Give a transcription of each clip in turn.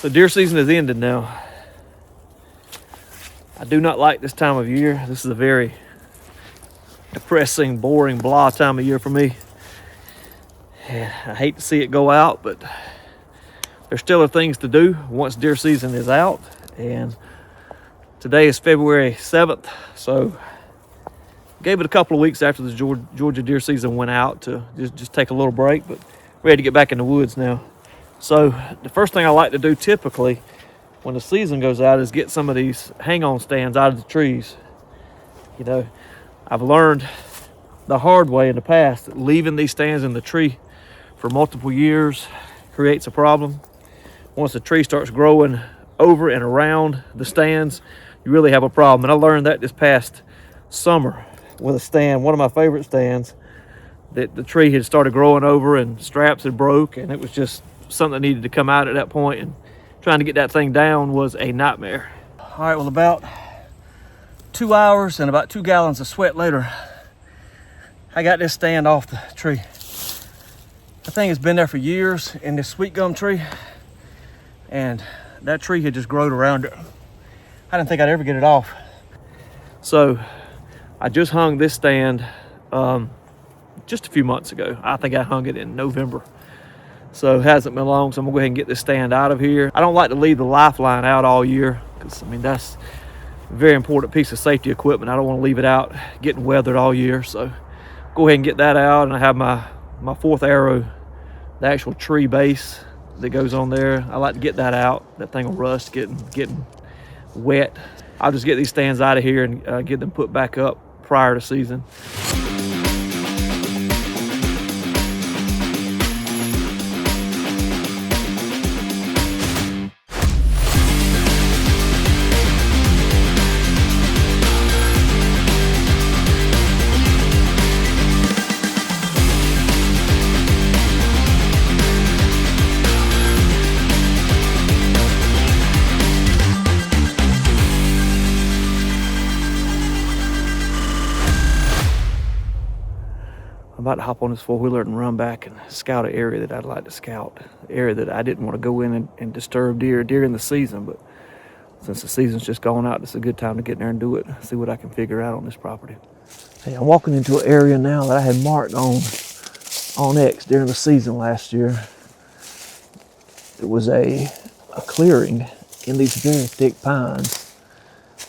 So deer season is ended now. I do not like this time of year. This is a very depressing, boring, blah time of year for me. And I hate to see it go out, but there still are things to do once deer season is out. And today is February 7th, so gave it a couple of weeks after the Georgia deer season went out to just take a little break, but ready to get back in the woods now. So the first thing I like to do typically when the season goes out is get some of these hang-on stands out of the trees. You know, I've learned the hard way in the past that leaving these stands in the tree for multiple years creates a problem. Once the tree starts growing over and around the stands, you really have a problem. And I learned that this past summer with a stand, one of my favorite stands, that the tree had started growing over and straps had broke, and it was just something that needed to come out at that point, and trying to get that thing down was a nightmare. All right, well, about 2 hours and about 2 gallons of sweat later, I got this stand off the tree. The thing has been there for years in this sweet gum tree, and that tree had just grown around it. I didn't think I'd ever get it off. So I just hung this stand just a few months ago. I think I hung it in November. So it hasn't been long, so I'm gonna go ahead and get this stand out of here. I don't like to leave the lifeline out all year because, I mean, that's a very important piece of safety equipment. I don't want to leave it out getting weathered all year. So go ahead and get that out, and I have my 4th arrow, the actual tree base that goes on there. I like to get that out. That thing will rust getting wet. I'll just get these stands out of here and get them put back up prior to season. I'm about to hop on this 4-wheeler and run back and scout an area that I'd like to scout, an area that I didn't want to go in and disturb deer during the season, but since the season's just gone out, it's a good time to get in there and do it, see what I can figure out on this property. Hey, I'm walking into an area now that I had marked on X during the season last year. It was a clearing in these very thick pines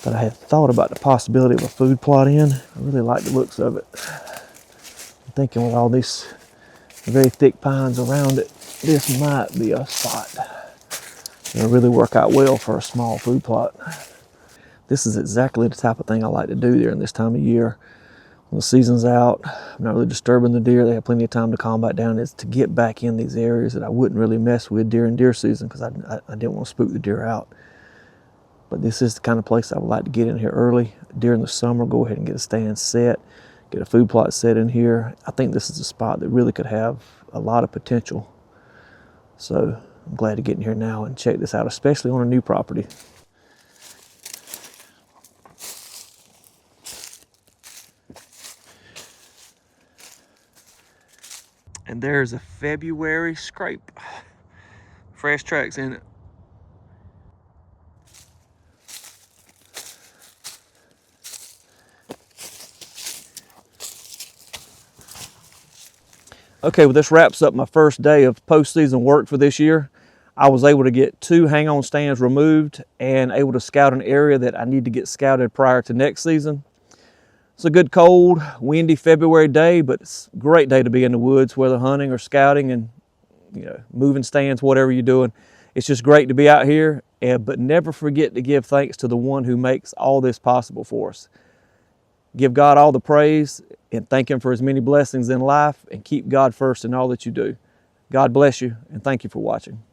that I had thought about the possibility of a food plot in. I really like the looks of it. Thinking with all these very thick pines around it, this might be a spot. It'll really work out well for a small food plot. This is exactly the type of thing I like to do during this time of year. When the season's out, I'm not really disturbing the deer. They have plenty of time to calm back down. Is to get back in these areas that I wouldn't really mess with during deer season because I didn't want to spook the deer out. But this is the kind of place I would like to get in here early. During the summer, go ahead and get a stand set. Get a food plot set in here. I think this is a spot that really could have a lot of potential. So I'm glad to get in here now and check this out, especially on a new property. And there's a February scrape. Fresh tracks in it. Okay, well, this wraps up my first day of postseason work for this year. I was able to get 2 hang-on stands removed and able to scout an area that I need to get scouted prior to next season. It's a good, cold, windy February day, but it's a great day to be in the woods, whether hunting or scouting and, you know, moving stands, whatever you're doing. It's just great to be out here, but never forget to give thanks to the one who makes all this possible for us. Give God all the praise and thank Him for His many blessings in life, and keep God first in all that you do. God bless you, and thank you for watching.